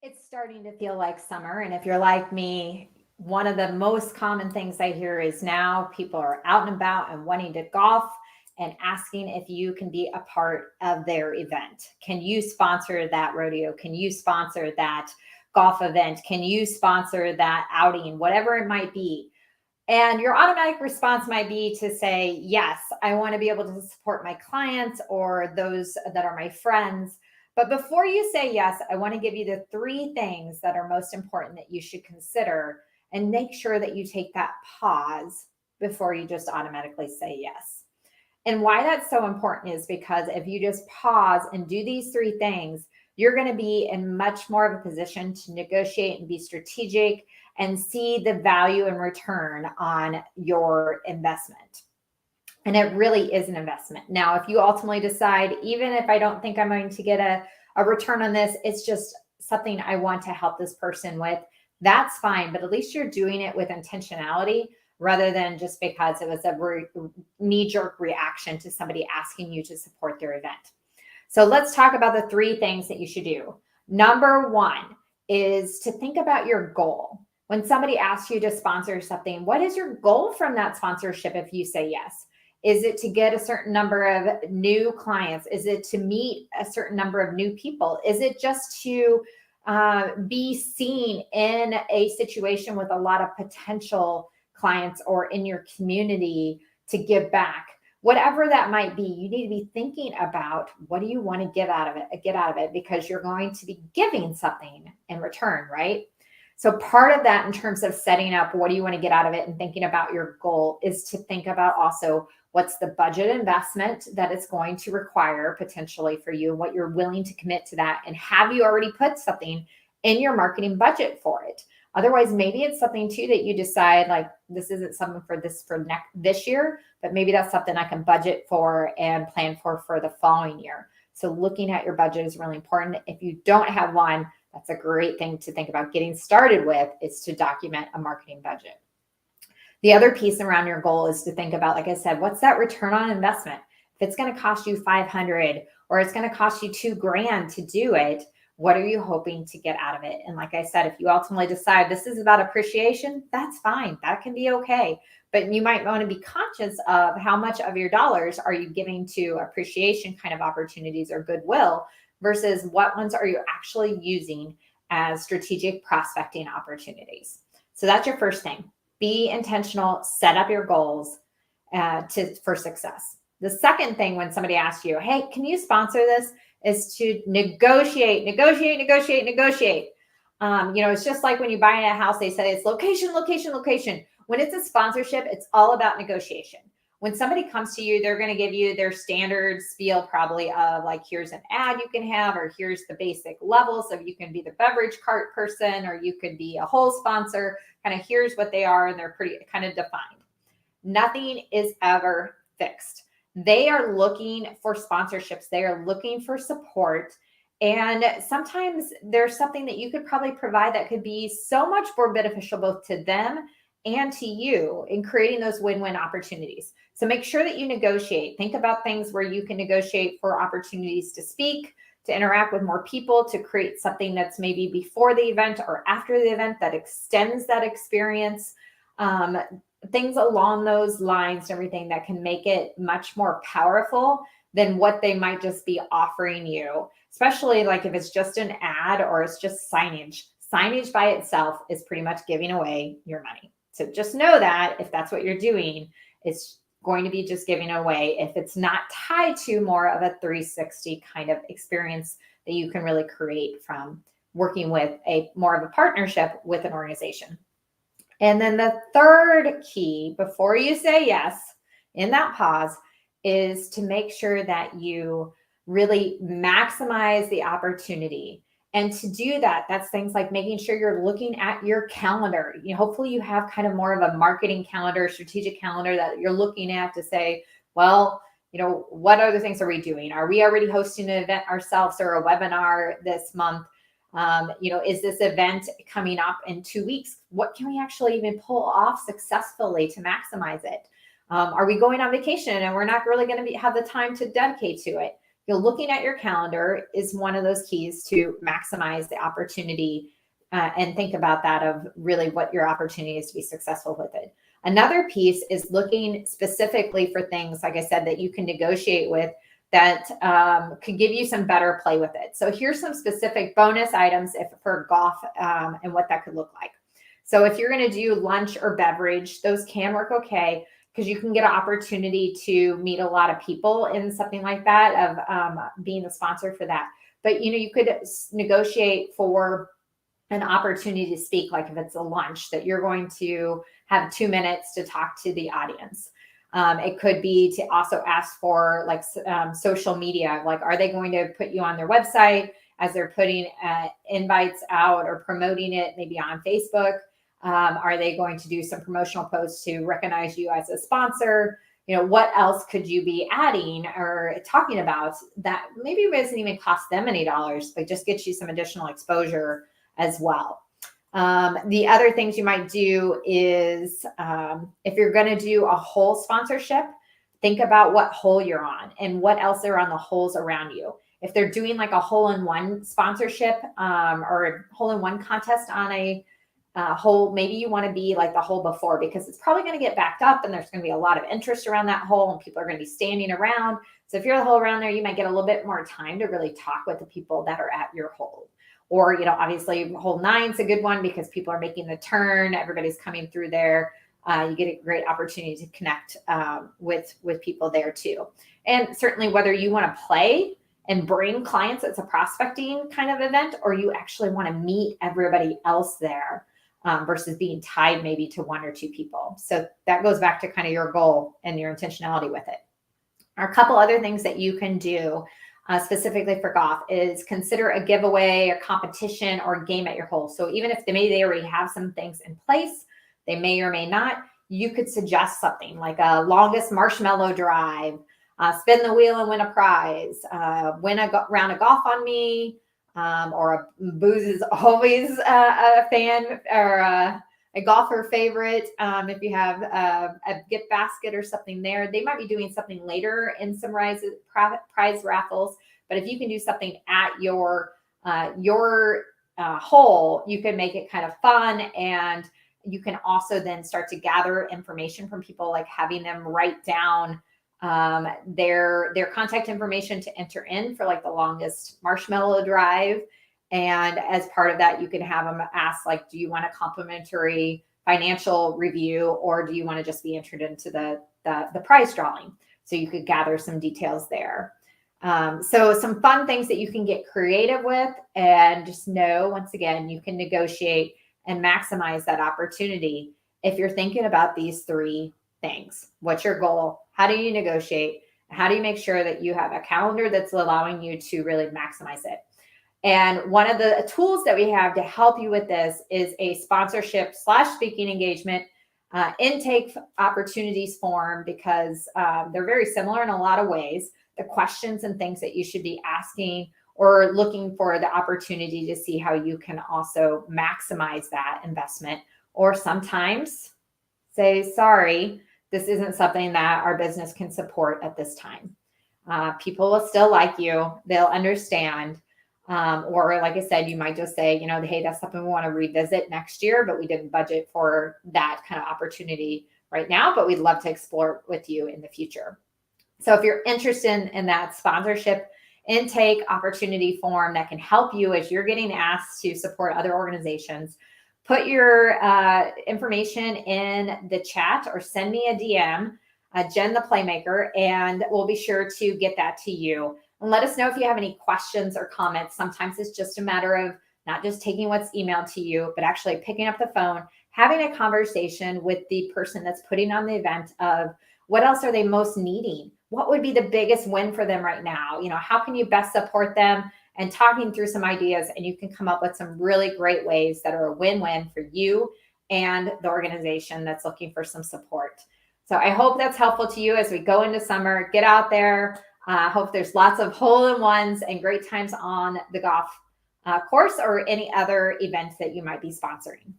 It's starting to feel like summer. And if you're like me, one of the most common things I hear is now people are out and about and wanting to golf and asking if you can be a part of their event. Can you sponsor that rodeo? Can you sponsor that golf event? Can you sponsor that outing? Whatever it might be. And your automatic response might be to say, yes, I want to be able to support my clients or those that are my friends. But before you say yes, I want to give you the three things that are most important that you should consider and make sure that you take that pause before you just automatically say yes. And why that's so important is because if you just pause and do these three things, you're going to be in much more of a position to negotiate and be strategic and see the value and return on your investment. And it really is an investment. Now, if you ultimately decide, even if I don't think I'm going to get a return on this, it's just something I want to help this person with, that's fine. But at least you're doing it with intentionality rather than just because it was a knee jerk reaction to somebody asking you to support their event. So let's talk about the three things that you should do. Number one is to think about your goal. When somebody asks you to sponsor something, what is your goal from that sponsorship if you say yes? Is it to get a certain number of new clients? Is it to meet a certain number of new people? Is it just to be seen in a situation with a lot of potential clients or in your community to give back? Whatever that might be, you need to be thinking about what do you want to get out of it, because you're going to be giving something in return, right? So part of that in terms of setting up what do you want to get out of it and thinking about your goal is to think about also what's the budget investment that it's going to require potentially for you and what you're willing to commit to that. And have you already put something in your marketing budget for it? Otherwise, maybe it's something too that you decide like this isn't something for this year, but maybe that's something I can budget for and plan for the following year. So looking at your budget is really important. If you don't have one, that's a great thing to think about getting started with, is to document a marketing budget. The other piece around your goal is to think about, like I said, what's that return on investment? If it's going to cost you 500 or it's going to cost you $2,000 to do it, what are you hoping to get out of it? And like I said, if you ultimately decide this is about appreciation, that's fine. That can be okay. But you might want to be conscious of how much of your dollars are you giving to appreciation kind of opportunities or goodwill versus what ones are you actually using as strategic prospecting opportunities. So that's your first thing. Be intentional, set up your goals for success. The second thing when somebody asks you, hey, can you sponsor this, is to negotiate. It's just like when you buy a house, they say it's location. When it's a sponsorship, it's all about negotiation. When somebody comes to you, they're going to give you their standard spiel probably of like, here's an ad you can have, or here's the basic levels of you can be the beverage cart person, or you could be a whole sponsor. Kind of here's what they are, and they're pretty kind of defined. Nothing is ever fixed. They are looking for sponsorships. They are looking for support. And sometimes there's something that you could probably provide that could be so much more beneficial both to them and to you in creating those win-win opportunities. So make sure that you negotiate. Think about things where you can negotiate for opportunities to speak, to interact with more people, to create something that's maybe before the event or after the event that extends that experience. Things along those lines and everything that can make it much more powerful than what they might just be offering you, especially like if it's just an ad or it's just signage. Signage by itself is pretty much giving away your money. So just know that if that's what you're doing, it's going to be just giving away if it's not tied to more of a 360 kind of experience that you can really create from working with a more of a partnership with an organization. And then the third key before you say yes in that pause is to make sure that you really maximize the opportunity. And to do that, that's things like making sure you're looking at your calendar. Hopefully you have kind of more of a marketing calendar, strategic calendar that you're looking at to say, well, what other things are we doing? Are we already hosting an event ourselves or a webinar this month? Is this event coming up in 2 weeks? What can we actually even pull off successfully to maximize it? Are we going on vacation and we're not really going to have the time to dedicate to it? looking at your calendar is one of those keys to maximize the opportunity, and think about that of really what your opportunity is to be successful with it. Another piece is looking specifically for things, like I said, that you can negotiate with that could give you some better play with it. So here's some specific bonus items for golf, and what that could look like. So if you're going to do lunch or beverage, those can work okay, because you can get an opportunity to meet a lot of people in something like that of being the sponsor for that. But, you could negotiate for an opportunity to speak, like if it's a lunch that you're going to have 2 minutes to talk to the audience. It could be to also ask for like social media, like are they going to put you on their website as they're putting invites out or promoting it maybe on Facebook? Are they going to do some promotional posts to recognize you as a sponsor? What else could you be adding or talking about that maybe it doesn't even cost them any dollars, but just gets you some additional exposure as well. The other things you might do is if you're going to do a whole sponsorship, think about what hole you're on and what else are on the holes around you. If they're doing like a hole-in-one sponsorship or a hole-in-one contest on a hole, maybe you want to be like the hole before, because it's probably going to get backed up and there's going to be a lot of interest around that hole and people are going to be standing around. So if you're the hole around there, you might get a little bit more time to really talk with the people that are at your hole. Or, obviously hole 9 is a good one because people are making the turn. Everybody's coming through there. You get a great opportunity to connect with people there too. And certainly whether you want to play and bring clients, it's a prospecting kind of event, or you actually want to meet everybody else there versus being tied maybe to 1 or 2 people. So that goes back to kind of your goal and your intentionality with it. A couple other things that you can do specifically for golf is consider a giveaway, a competition, or a game at your hole. So even if they already have some things in place, they may or may not, you could suggest something like a longest marshmallow drive, spin the wheel and win a prize, win a round of golf on me, or booze is always a fan or a golfer favorite. If you have a gift basket or something there, they might be doing something later in some prize raffles. But if you can do something at your hole, you can make it kind of fun, and you can also then start to gather information from people, like having them write down their contact information to enter in for like the longest marshmallow drive. And as part of that, you can have them ask, like, do you want a complimentary financial review, or do you want to just be entered into the prize drawing? So you could gather some details there. So some fun things that you can get creative with, and just know, once again, you can negotiate and maximize that opportunity if you're thinking about these 3 things. What's your goal? How do you negotiate? How do you make sure that you have a calendar that's allowing you to really maximize it? And one of the tools that we have to help you with this is a sponsorship / speaking engagement intake opportunities form, because they're very similar in a lot of ways. The questions and things that you should be asking or looking for the opportunity to see how you can also maximize that investment, or sometimes say, sorry, this isn't something that our business can support at this time. People will still like you. They'll understand. Or like I said, you might just say, hey, that's something we want to revisit next year, but we didn't budget for that kind of opportunity right now, but we'd love to explore with you in the future. So if you're interested in that sponsorship intake opportunity form that can help you as you're getting asked to support other organizations, put your information in the chat or send me a DM, Jen the Playmaker, and we'll be sure to get that to you. And let us know if you have any questions or comments. Sometimes it's just a matter of not just taking what's emailed to you, but actually picking up the phone, having a conversation with the person that's putting on the event of what else are they most needing? What would be the biggest win for them right now? How can you best support them? And talking through some ideas, and you can come up with some really great ways that are a win-win for you and the organization that's looking for some support. So I hope that's helpful to you as we go into summer. Get out there. I hope there's lots of hole-in-ones and great times on the golf course or any other events that you might be sponsoring.